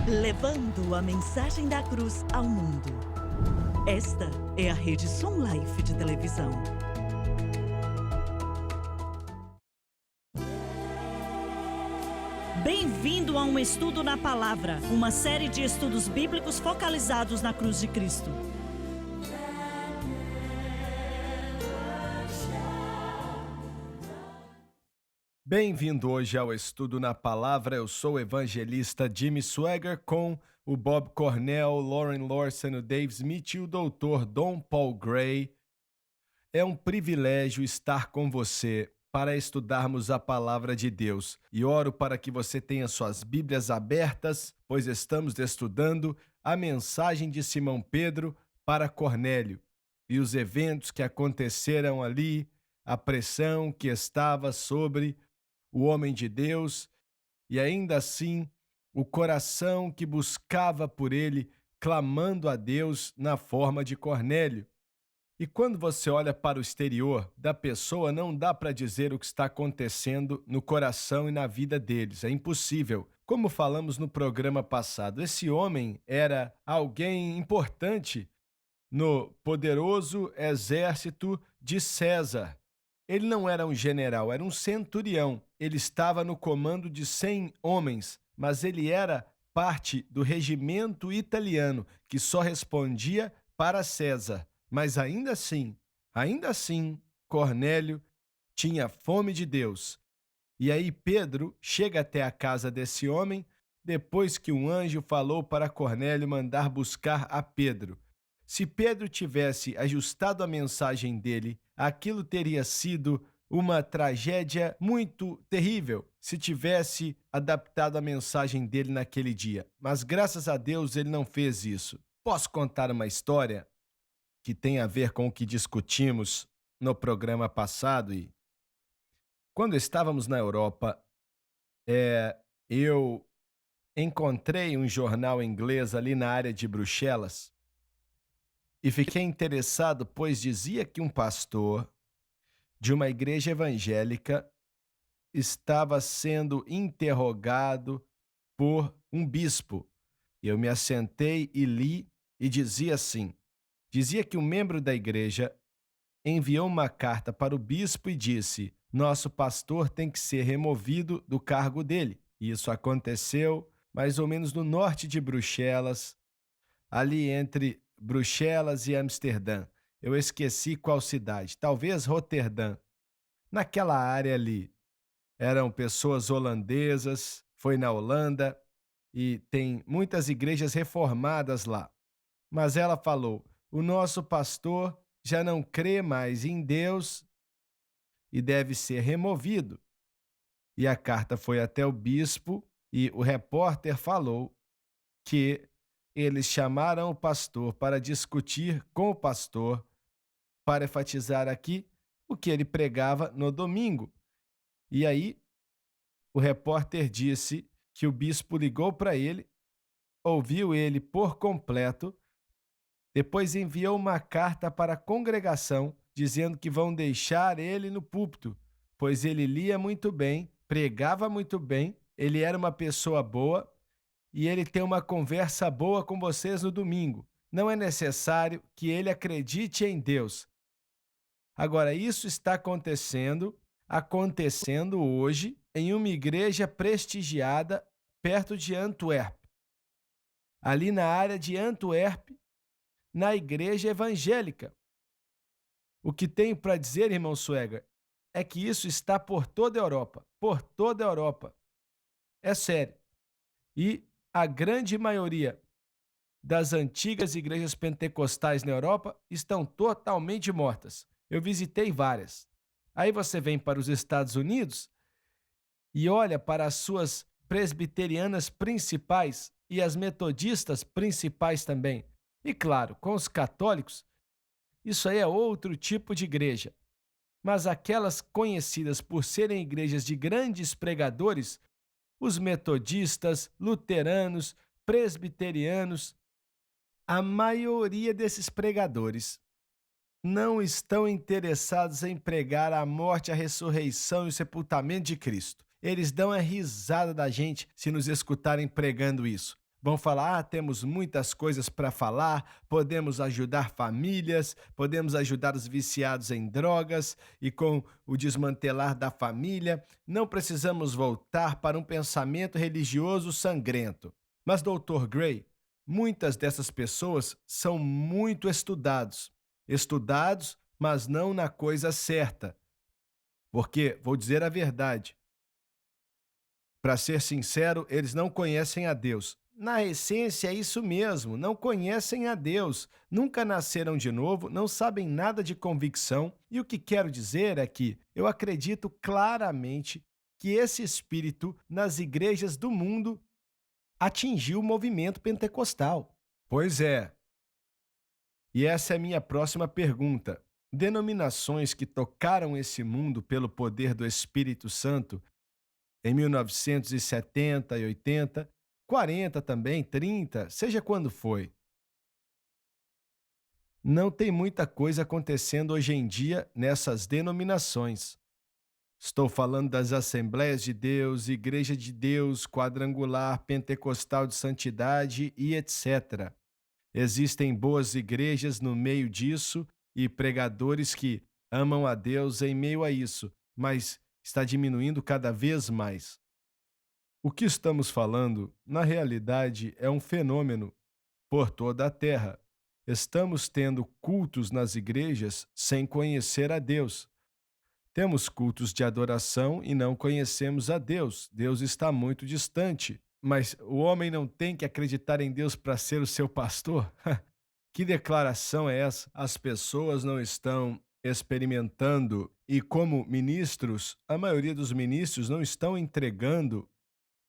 levando a mensagem da cruz ao mundo. Esta é a Rede Som Life de televisão. Bem-vindo a um estudo na palavra, uma série de estudos bíblicos focalizados na cruz de Cristo. Bem-vindo hoje ao Estudo na Palavra. Eu sou o evangelista Jimmy Swaggart com o Bob Cornell, Lauren Lawson, o Dave Smith e o Dr. Don Paul Gray. É um privilégio estar com você para estudarmos a Palavra de Deus. E oro para que você tenha suas Bíblias abertas, pois estamos estudando a mensagem de Simão Pedro para Cornélio e os eventos que aconteceram ali, a pressão que estava sobre o homem de Deus, e ainda assim o coração que buscava por ele, clamando a Deus na forma de Cornélio. E quando você olha para o exterior da pessoa, não dá para dizer o que está acontecendo no coração e na vida deles. É impossível. Como falamos no programa passado, esse homem era alguém importante no poderoso exército de César. Ele não era um general, era um centurião. Ele estava no comando de 100 homens, mas ele era parte do regimento italiano, que só respondia para César. Mas ainda assim, Cornélio tinha fome de Deus. E aí Pedro chega até a casa desse homem, depois que um anjo falou para Cornélio mandar buscar a Pedro. Se Pedro tivesse ajustado a mensagem dele, aquilo teria sido uma tragédia muito terrível se tivesse adaptado a mensagem dele naquele dia. Mas graças a Deus ele não fez isso. Posso contar uma história que tem a ver com o que discutimos no programa passado? E quando estávamos na Europa, eu encontrei um jornal inglês ali na área de Bruxelas. E fiquei interessado, pois dizia que um pastor de uma igreja evangélica estava sendo interrogado por um bispo. Eu me assentei e li e dizia assim: dizia que um membro da igreja enviou uma carta para o bispo e disse: nosso pastor tem que ser removido do cargo dele. E isso aconteceu mais ou menos no norte de Bruxelas, ali entre Bruxelas e Amsterdã. Eu esqueci qual cidade, talvez Roterdã. Naquela área ali, eram pessoas holandesas, foi na Holanda, e tem muitas igrejas reformadas lá. Mas ela falou: o nosso pastor já não crê mais em Deus e deve ser removido. E a carta foi até o bispo e o repórter falou que eles chamaram o pastor para discutir com o pastor, para enfatizar aqui o que ele pregava no domingo. E aí, o repórter disse que o bispo ligou para ele, ouviu ele por completo, depois enviou uma carta para a congregação dizendo que vão deixar ele no púlpito, pois ele lia muito bem, pregava muito bem, ele era uma pessoa boa, e ele tem uma conversa boa com vocês no domingo. Não é necessário que ele acredite em Deus. Agora, isso está acontecendo hoje em uma igreja prestigiada perto de Antwerp. Ali na área de Antwerp, na igreja evangélica. O que tenho para dizer, irmão Swaggart, é que isso está por toda a Europa. Por toda a Europa. É sério. E a grande maioria das antigas igrejas pentecostais na Europa estão totalmente mortas. Eu visitei várias. Aí você vem para os Estados Unidos e olha para as suas presbiterianas principais e as metodistas principais também. E claro, com os católicos, isso aí é outro tipo de igreja. Mas aquelas conhecidas por serem igrejas de grandes pregadores, os metodistas, luteranos, presbiterianos, a maioria desses pregadores não estão interessados em pregar a morte, a ressurreição e o sepultamento de Cristo. Eles dão a risada da gente se nos escutarem pregando isso. Vão falar: temos muitas coisas para falar, podemos ajudar famílias, podemos ajudar os viciados em drogas e com o desmantelar da família, não precisamos voltar para um pensamento religioso sangrento. Mas, Dr. Gray, muitas dessas pessoas são muito estudados, mas não na coisa certa. Porque, vou dizer a verdade, para ser sincero, eles não conhecem a Deus. Na essência, é isso mesmo, não conhecem a Deus, nunca nasceram de novo, não sabem nada de convicção, e o que quero dizer é que eu acredito claramente que esse espírito nas igrejas do mundo atingiu o movimento pentecostal. Pois é, e essa é a minha próxima pergunta. Denominações que tocaram esse mundo pelo poder do Espírito Santo em 1970 e 80, 40 também, 30, seja quando foi. Não tem muita coisa acontecendo hoje em dia nessas denominações. Estou falando das Assembleias de Deus, Igreja de Deus, Quadrangular, Pentecostal de Santidade e etc. Existem boas igrejas no meio disso e pregadores que amam a Deus em meio a isso, mas está diminuindo cada vez mais. O que estamos falando, na realidade, é um fenômeno por toda a terra. Estamos tendo cultos nas igrejas sem conhecer a Deus. Temos cultos de adoração e não conhecemos a Deus. Deus está muito distante. Mas o homem não tem que acreditar em Deus para ser o seu pastor? Que declaração é essa? As pessoas não estão experimentando e, como ministros, a maioria dos ministros não estão entregando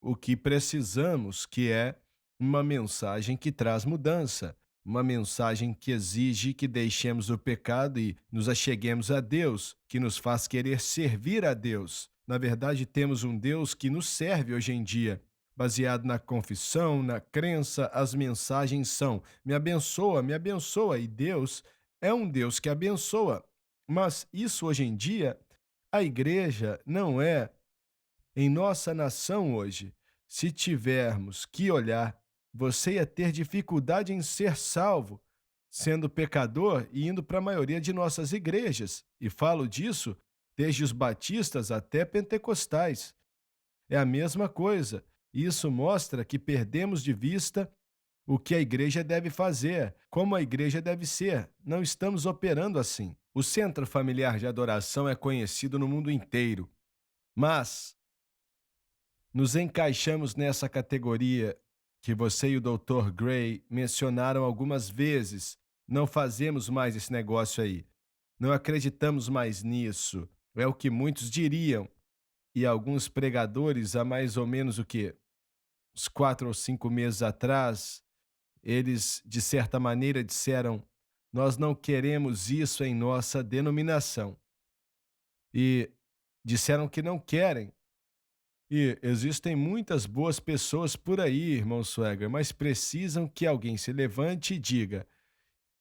o que precisamos, que é uma mensagem que traz mudança, uma mensagem que exige que deixemos o pecado e nos acheguemos a Deus, que nos faz querer servir a Deus. Na verdade, temos um Deus que nos serve hoje em dia. Baseado na confissão, na crença, as mensagens são: me abençoa, e Deus é um Deus que abençoa. Mas isso hoje em dia, a igreja não é em nossa nação hoje. Se tivermos que olhar, você ia ter dificuldade em ser salvo, sendo pecador e indo para a maioria de nossas igrejas. E falo disso desde os batistas até pentecostais. É a mesma coisa. Isso mostra que perdemos de vista o que a igreja deve fazer, como a igreja deve ser. Não estamos operando assim. O Centro Familiar de Adoração é conhecido no mundo inteiro, mas nos encaixamos nessa categoria que você e o Dr. Gray mencionaram algumas vezes. Não fazemos mais esse negócio aí. Não acreditamos mais nisso. É o que muitos diriam. E alguns pregadores, há mais ou menos o quê? Uns 4 ou 5 meses atrás, eles, de certa maneira, disseram: nós não queremos isso em nossa denominação. E disseram que não querem. E existem muitas boas pessoas por aí, irmão Swagger, mas precisam que alguém se levante e diga: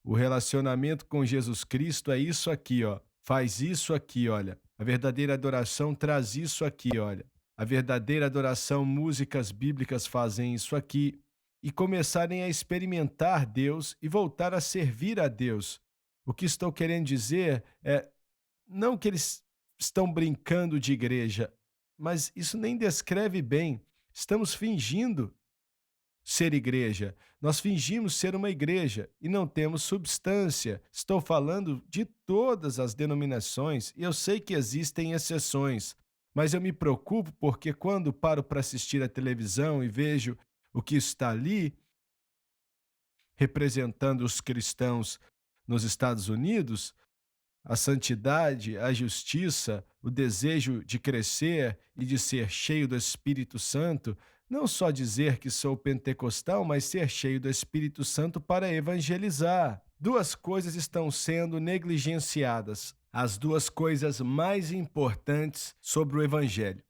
o relacionamento com Jesus Cristo é isso aqui, ó. Faz isso aqui, olha. A verdadeira adoração traz isso aqui, olha. A verdadeira adoração, músicas bíblicas fazem isso aqui. E começarem a experimentar Deus e voltar a servir a Deus. O que estou querendo dizer é não que eles estão brincando de igreja, mas isso nem descreve bem. Estamos fingindo ser igreja. Nós fingimos ser uma igreja e não temos substância. Estou falando de todas as denominações e eu sei que existem exceções, mas eu me preocupo porque quando paro para assistir a televisão e vejo o que está ali representando os cristãos nos Estados Unidos, a santidade, a justiça, o desejo de crescer e de ser cheio do Espírito Santo, não só dizer que sou pentecostal, mas ser cheio do Espírito Santo para evangelizar. Duas coisas estão sendo negligenciadas, as duas coisas mais importantes sobre o Evangelho: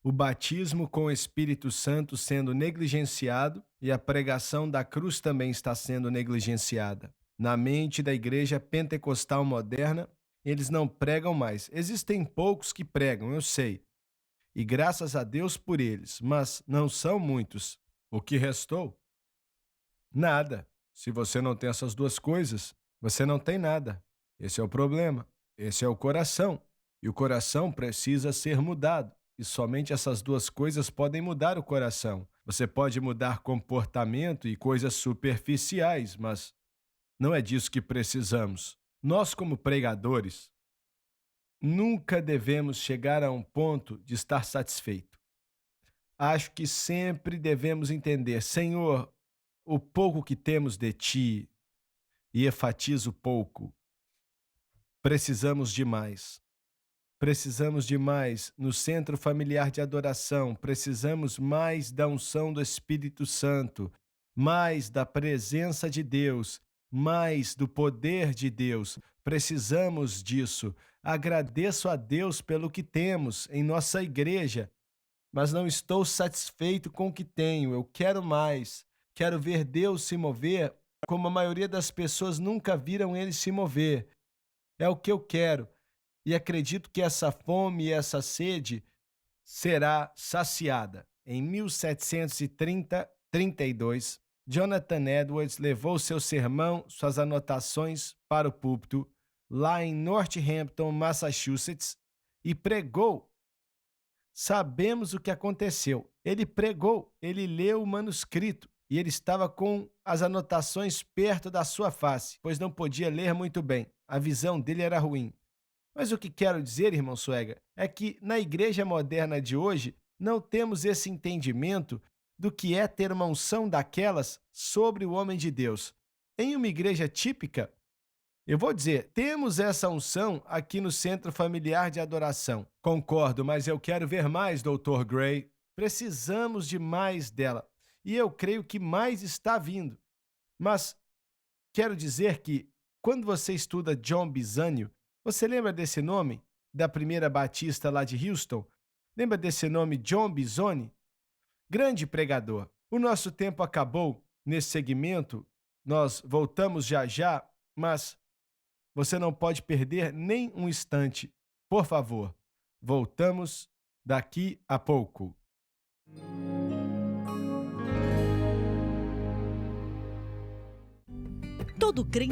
o batismo com o Espírito Santo sendo negligenciado e a pregação da cruz também está sendo negligenciada. Na mente da igreja pentecostal moderna, eles não pregam mais. Existem poucos que pregam, eu sei. E graças a Deus por eles, mas não são muitos. O que restou? Nada. Se você não tem essas duas coisas, você não tem nada. Esse é o problema. Esse é o coração. E o coração precisa ser mudado. E somente essas duas coisas podem mudar o coração. Você pode mudar comportamento e coisas superficiais, mas não é disso que precisamos. Nós, como pregadores, nunca devemos chegar a um ponto de estar satisfeito. Acho que sempre devemos entender, Senhor, o pouco que temos de ti, e enfatizo pouco, precisamos de mais. Precisamos de mais no centro familiar de adoração, precisamos mais da unção do Espírito Santo, mais da presença de Deus, mais do poder de Deus. Precisamos disso. Agradeço a Deus pelo que temos em nossa igreja, mas não estou satisfeito com o que tenho. Eu quero mais. Quero ver Deus se mover como a maioria das pessoas nunca viram ele se mover. É o que eu quero. E acredito que essa fome e essa sede será saciada. Em 1732, Jonathan Edwards levou seu sermão, suas anotações para o púlpito, lá em Northampton, Massachusetts, e pregou. Sabemos o que aconteceu. Ele pregou, ele leu o manuscrito e ele estava com as anotações perto da sua face, pois não podia ler muito bem. A visão dele era ruim. Mas o que quero dizer, irmão Suega, é que na igreja moderna de hoje não temos esse entendimento do que é ter uma unção daquelas sobre o homem de Deus. Em uma igreja típica, eu vou dizer, temos essa unção aqui no Centro Familiar de Adoração. Concordo, mas eu quero ver mais, Dr. Gray. Precisamos de mais dela. E eu creio que mais está vindo. Mas quero dizer que, quando você estuda John Bisagno, você lembra desse nome? Da primeira batista lá de Houston? Lembra desse nome, John Bisagno? Grande pregador. O nosso tempo acabou nesse segmento. Nós voltamos já já, mas você não pode perder nem um instante. Por favor, voltamos daqui a pouco. Todo crente